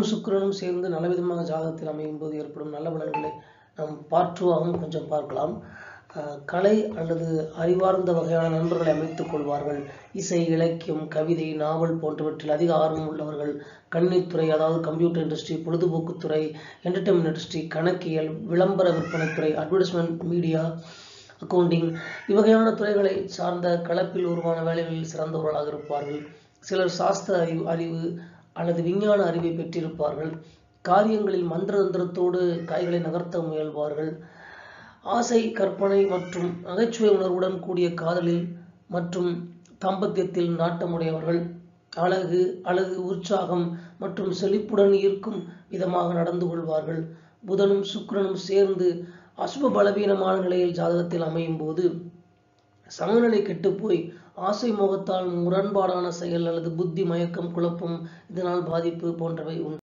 சுக்கிரனும் சேர்ந்து நல்லவிதமாக ஜாதகத்தில் அமையும்போது ஏற்படும் நல்ல பலன்களை நாம் பார்ட்டுவாகவும் கொஞ்சம் பார்க்கலாம். கலை அல்லது அறிவார்ந்த வகையான நண்பர்களை அமைத்துக் கொள்வார்கள். இசை, இலக்கியம், கவிதை, நாவல் போன்றவற்றில் அதிக ஆர்வம் உள்ளவர்கள். கணினித்துறை, அதாவது கம்ப்யூட்டர் இண்டஸ்ட்ரி, பொழுதுபோக்குத்துறை, என்டர்டைன்மெண்ட் இண்டஸ்ட்ரி, கணக்கியல், விளம்பர விற்பனைத்துறை, அட்வர்டைஸ்மெண்ட், மீடியா, அக்கவுண்டிங் இவ்வகையான துறைகளை சார்ந்த கலப்பில் உருவான வேலைகளில் சிறந்தவர்களாக இருப்பார்கள். சிலர் சாஸ்திர அறிவு அல்லது விஞ்ஞான அறிவை பெற்றிருப்பார்கள். காரியங்களில் மந்திரதந்திரத்தோடு காய்களை நகர்த்த முயல்வார்கள். ஆசை, கற்பனை மற்றும் நகைச்சுவை உணர்வுடன் கூடிய காதலில் மற்றும் தாம்பத்தியத்தில் நாட்டமுடையவர்கள். அழகு, உற்சாகம் மற்றும் செழிப்புடன் ஈர்க்கும் விதமாக நடந்து கொள்வார்கள். புதனும் சுக்கிரனும் சேர்ந்து அசுப பலவீனமான நிலையில் ஜாதகத்தில் அமையும் போது சமநிலை கெட்டுப்போய் ஆசை மோகத்தால் முரண்பாடான செயல் அல்லது புத்தி மயக்கம், குழப்பம், இதனால் பாதிப்பு போன்றவை உண்டு.